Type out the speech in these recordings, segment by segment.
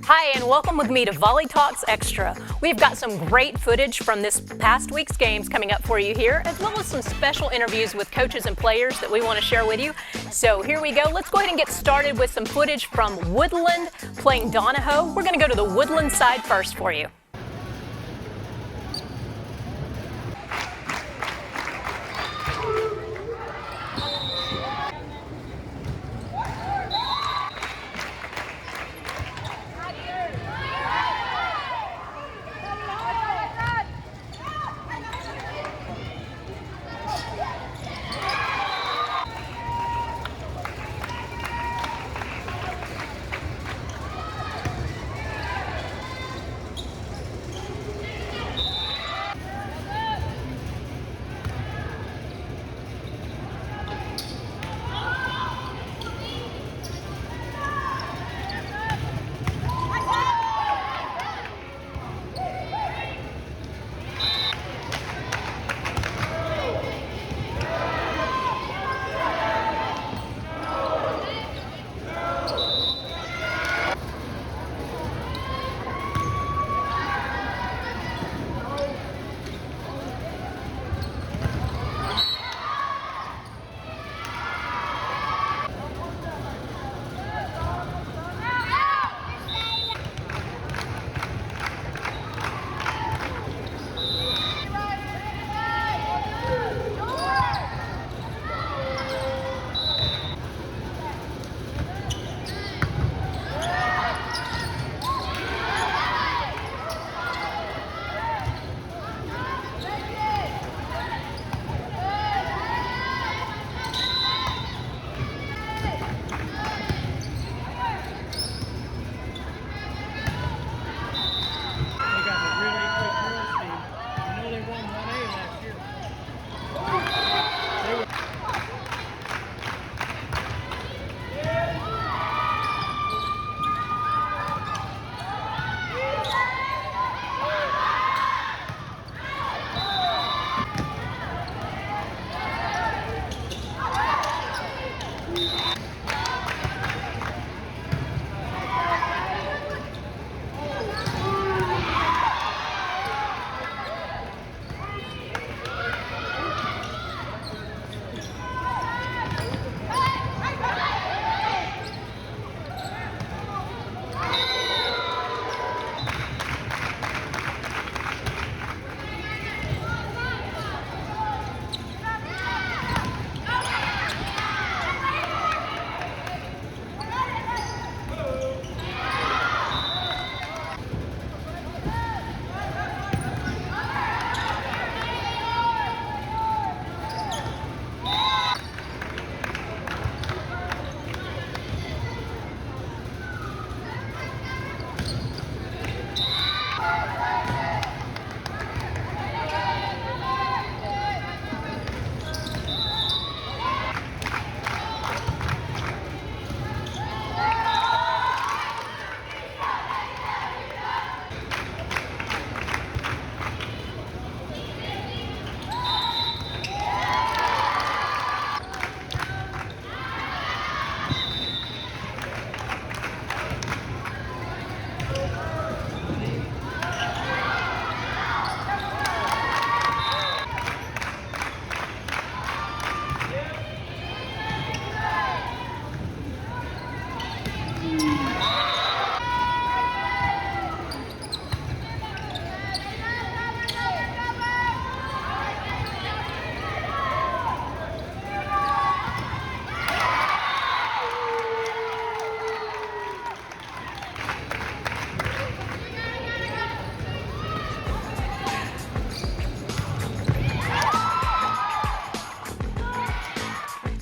Hi, and welcome with me to Volley Talks Extra. We've got some great footage from this past week's games coming up for you here, as well as some special interviews with coaches and players that we want to share with you. So here we go. Let's go ahead and get started with some footage from Woodland playing Donahoe. We're going to go to the Woodland side first for you.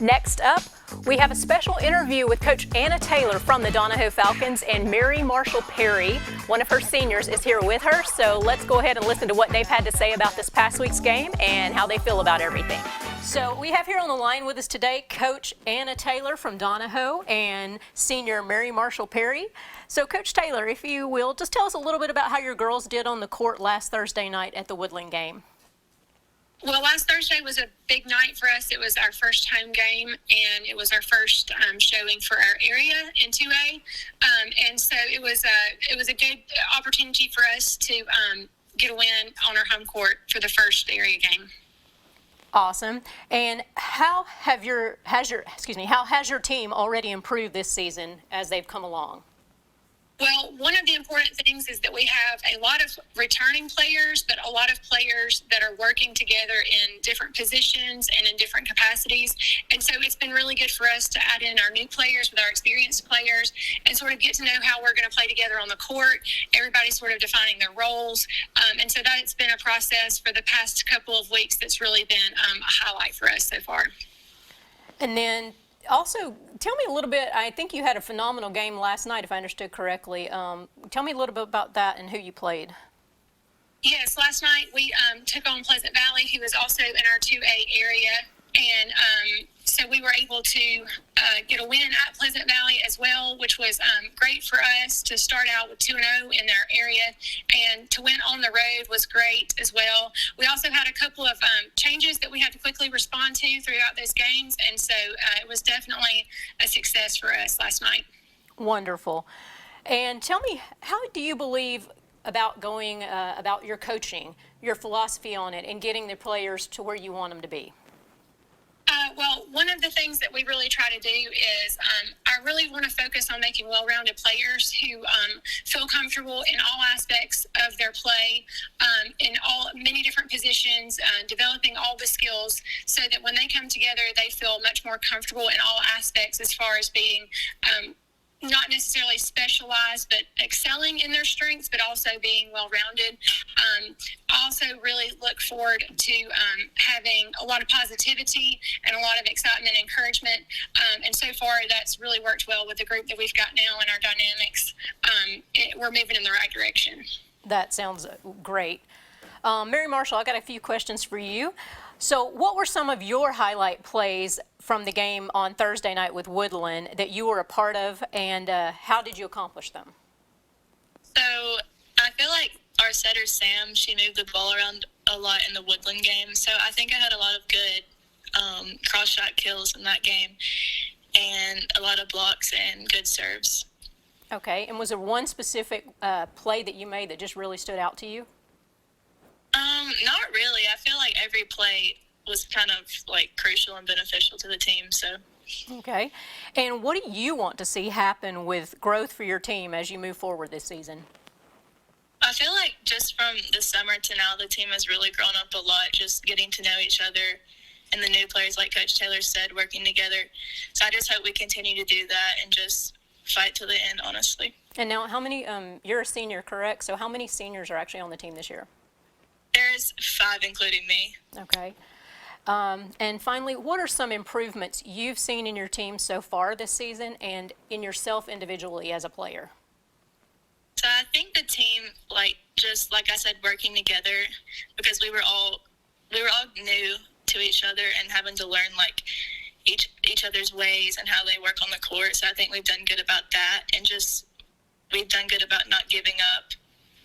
Next up, we have a special interview with Coach Anna Taylor from the Donahoe Falcons, and Mary Marshall Perry, one of her seniors, is here with her. So let's go ahead and listen to what they've had to say about this past week's game and how they feel about everything. So we have here on the line with us today Coach Anna Taylor from Donahoe and senior Mary Marshall Perry. So Coach Taylor, if you will, just tell us a little bit about how your girls did on the court last Thursday night at the Woodland game. Well, last Thursday was a big night for us. It was our first home game, and it was our first showing for our area in 2A. And so it was a good opportunity for us to get a win on our home court for the first area game. Awesome. And how has your team already improved this season as they've come along? Well, one of the important things is that we have a lot of returning players, but a lot of players that are working together in different positions and in different capacities. And so it's been really good for us to add in our new players with our experienced players and sort of get to know how we're going to play together on the court. Everybody's sort of defining their roles. And so that's been a process for the past couple of weeks that's really been a highlight for us so far. And then also, tell me a little bit, I think you had a phenomenal game last night, if I understood correctly. Tell me a little bit about that and who you played. Yes, last night we took on Pleasant Valley, who is also in our 2A area. And so we were able to get a win at Pleasant Valley as well, which was great for us to start out with 2-0 in our area. And to win on the road was great as well. We also had a couple of changes that we had to quickly respond to throughout those games. And so it was definitely a success for us last night. Wonderful. And tell me, how do you believe about going about your coaching, your philosophy on it, and getting the players to where you want them to be? Well, one of the things that we really try to do is I really want to focus on making well-rounded players who feel comfortable in all aspects of their play, in many different positions, developing all the skills so that when they come together, they feel much more comfortable in all aspects as far as being not necessarily specialized, but excelling in their strengths, but also being well-rounded. I also really look forward to having a lot of positivity and a lot of excitement and encouragement. And so far, that's really worked well with the group that we've got now and our dynamics. We're moving in the right direction. That sounds great. Mary Marshall, I got a few questions for you. So what were some of your highlight plays from the game on Thursday night with Woodland that you were a part of, and how did you accomplish them? So I feel like our setter, Sam, she moved the ball around a lot in the Woodland game. So I think I had a lot of good cross-shot kills in that game and a lot of blocks and good serves. Okay, and was there one specific play that you made that just really stood out to you? Not really. I feel like every play was kind of like crucial and beneficial to the team. So. Okay. And what do you want to see happen with growth for your team as you move forward this season? I feel like just from the summer to now, the team has really grown up a lot, just getting to know each other and the new players, like Coach Taylor said, working together. So I just hope we continue to do that and just fight to the end, honestly. And now how many, you're a senior, correct? So how many seniors are actually on the team this year? There's 5, including me. Okay. And finally, what are some improvements you've seen in your team so far this season and in yourself individually as a player? So I think the team, just like I said, working together, because we were all new to each other and having to learn each other's ways and how they work on the court. So I think we've done good about that, and just we've done good about not giving up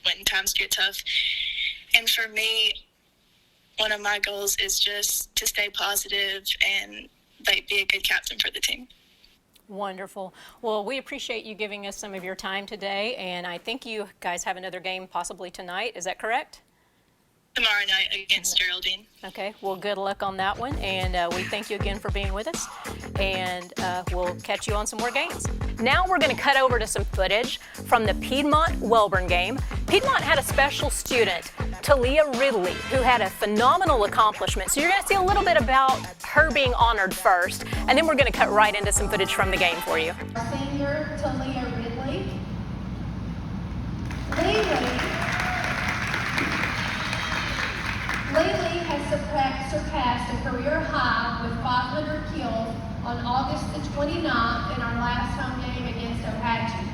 when times get tough. And for me, one of my goals is just to stay positive and be a good captain for the team. Wonderful. Well, we appreciate you giving us some of your time today, and I think you guys have another game possibly tonight. Is that correct? Tomorrow night against Geraldine. Okay. Well, good luck on that one, and we thank you again for being with us, and we'll catch you on some more games. Now we're going to cut over to some footage from the Piedmont-Welborn game. Piedmont had a special student, Talia Ridley, who had a phenomenal accomplishment. So you're going to see a little bit about her being honored first, and then we're going to cut right into some footage from the game for you. Senior Talia Ridley. Lately has surpassed a career high with 500 kills on August the 29th in our last home game against Ohatchee.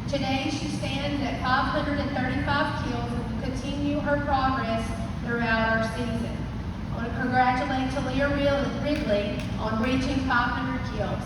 Today she stands at 535 kills and will continue her progress throughout our season. I want to congratulate Talia Ridley on reaching 500 kills.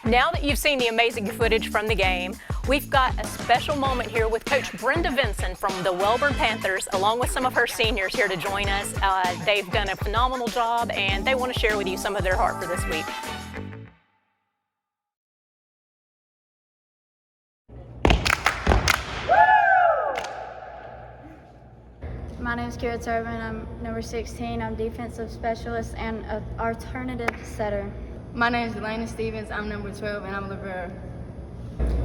Now that you've seen the amazing footage from the game, we've got a special moment here with Coach Brenda Vinson from the Wellborn Panthers, along with some of her seniors here to join us. They've done a phenomenal job, and they want to share with you some of their heart for this week. My name is Turvin. I'm number 16. I'm defensive specialist and an alternative setter. My name is Delaney Stevens. I'm number 12 and I'm a libero.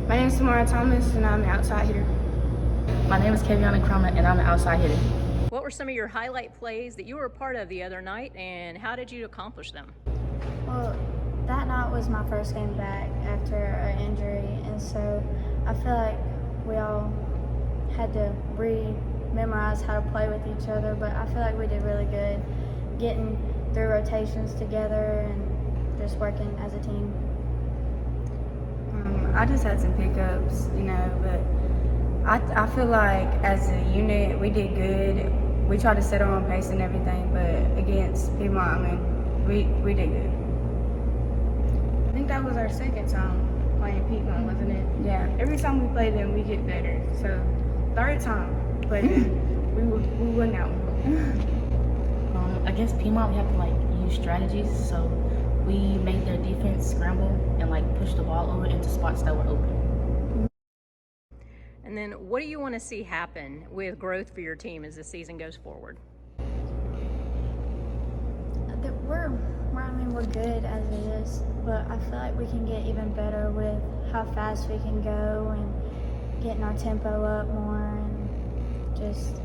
My name is Tamara Thomas and I'm an outside hitter. My name is Kaviana Crummer and I'm an outside hitter. What were some of your highlight plays that you were a part of the other night, and how did you accomplish them? Well, that night was my first game back after an injury, and so I feel like we all had to memorize how to play with each other, but I feel like we did really good getting through rotations together and just working as a team. I just had some pickups, but I feel like as a unit we did good. We tried to set our own pace and everything, but against Piedmont, we did good. I think that was our second time playing Piedmont, wasn't it? Yeah. Every time we play them, we get better. So third time we played them, we won that one. Against Piedmont, we have to use strategies. So we made their defense scramble and push the ball over into spots that were open. And then what do you want to see happen with growth for your team as the season goes forward? We're good as it is, but I feel like we can get even better with how fast we can go and getting our tempo up more and just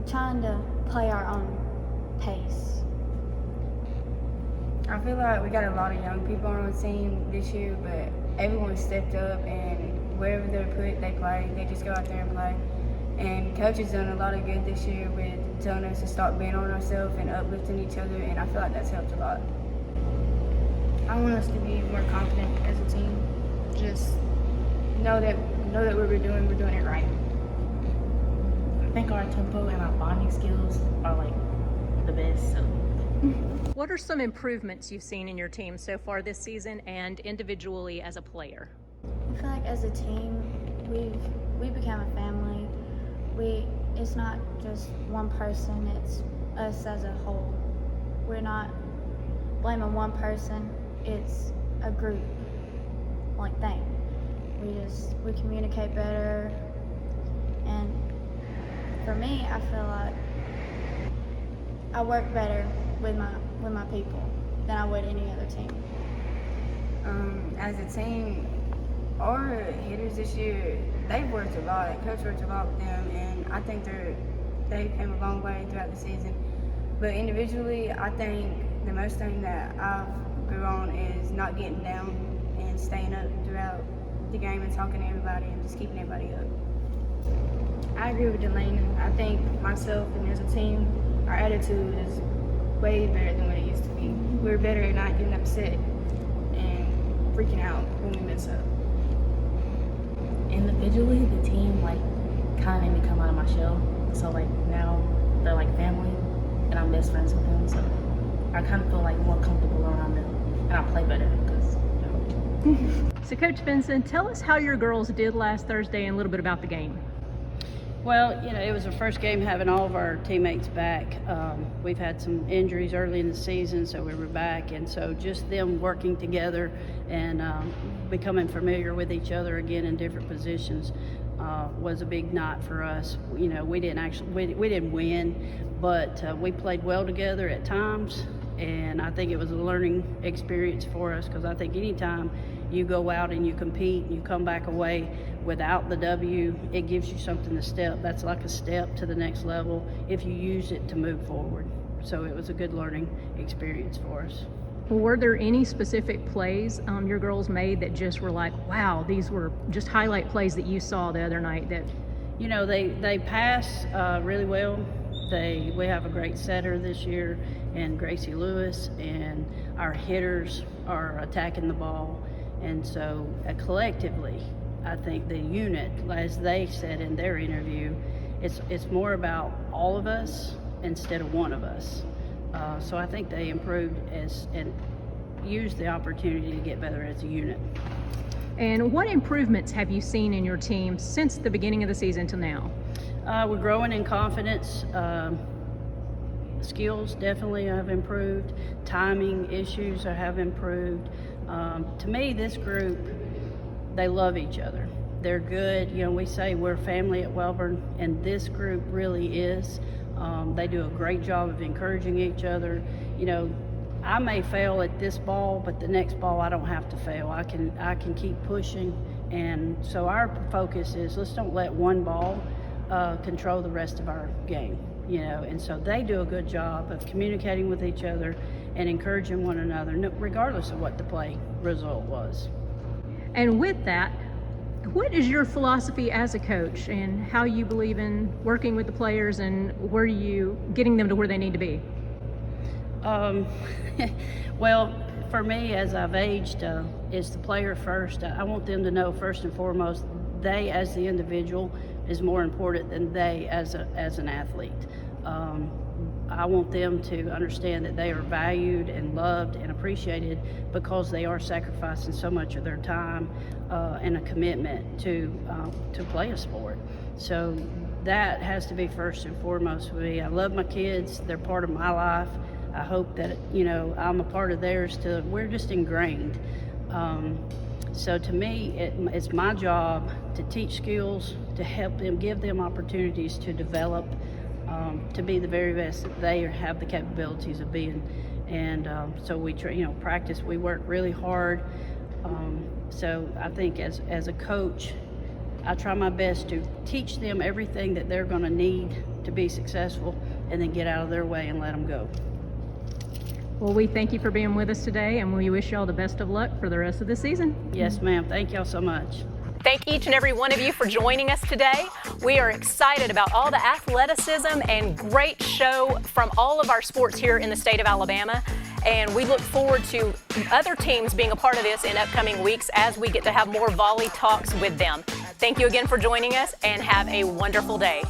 trying to play our own pace. I feel like we got a lot of young people on our team this year, but everyone stepped up and wherever they're put, they play. They just go out there and play. And Coach has done a lot of good this year with telling us to start being on ourselves and uplifting each other, and I feel like that's helped a lot. I want us to be more confident as a team. Just know that what we're doing it right. I think our tempo and our bonding skills are the best. So. What are some improvements you've seen in your team so far this season and individually as a player? I feel like as a team, we become a family. It's not just one person, it's us as a whole. We're not blaming one person, it's a group thing. We communicate better, and for me, I feel like I work better with my people than I would any other team. As a team, our hitters this year, they've worked a lot. Coach worked a lot with them, and I think they came a long way throughout the season. But individually, I think the most thing that I've grew on is not getting down and staying up throughout the game and talking to everybody and just keeping everybody up. I agree with Delaney. I think myself and as a team, our attitude is way better than what it used to be. We're better at not getting upset and freaking out when we mess up. Individually, the team kind of made me come out of my shell. So now they're family, and I'm best friends with them. So I kind of feel more comfortable around them, and I play better because. So Coach Benson, tell us how your girls did last Thursday and a little bit about the game. Well, it was our first game having all of our teammates back. We've had some injuries early in the season, so we were back. And so just them working together and becoming familiar with each other again in different positions was a big night for us. We didn't win, but we played well together at times. And I think it was a learning experience for us, because I think anytime you go out and you compete and you come back away without the W, it gives you something to step. That's like a step to the next level if you use it to move forward. So it was a good learning experience for us. Well, were there any specific plays your girls made that just were wow, these were just highlight plays that you saw the other night? That they pass really well. We have a great setter this year, and Gracie Lewis, and our hitters are attacking the ball. And so collectively, I think the unit, as they said in their interview, it's more about all of us instead of one of us. So I think they improved use the opportunity to get better as a unit. And what improvements have you seen in your team since the beginning of the season till now? We're growing in confidence. Skills definitely have improved. Timing issues have improved. To me, this group, they love each other. They're good. You know, we say we're family at Welborn, and this group really is. They do a great job of encouraging each other. You know, I may fail at this ball, but the next ball I don't have to fail. I can keep pushing, and so our focus is let's don't let one ball control the rest of our game. You know, and so they do a good job of communicating with each other and encouraging one another, regardless of what the play result was. And with that, what is your philosophy as a coach and how you believe in working with the players and where you getting them to where they need to be? Well, for me, as I've aged, it's the player first. I want them to know first and foremost, they as the individual is more important than they as an athlete. I want them to understand that they are valued and loved and appreciated because they are sacrificing so much of their time and a commitment to play a sport. So that has to be first and foremost for me. I love my kids. They're part of my life. I hope that, you know, I'm a part of theirs too. We're just ingrained. So to me, it's my job to teach skills, to help them, give them opportunities to develop, to be the very best that they have the capabilities of being. And so we practice, we work really hard. So I think as a coach, I try my best to teach them everything that they're going to need to be successful and then get out of their way and let them go. Well, we thank you for being with us today, and we wish you all the best of luck for the rest of the season. Yes, ma'am. Thank y'all so much. Thank each and every one of you for joining us today. We are excited about all the athleticism and great show from all of our sports here in the state of Alabama. And we look forward to other teams being a part of this in upcoming weeks as we get to have more volley talks with them. Thank you again for joining us, and have a wonderful day.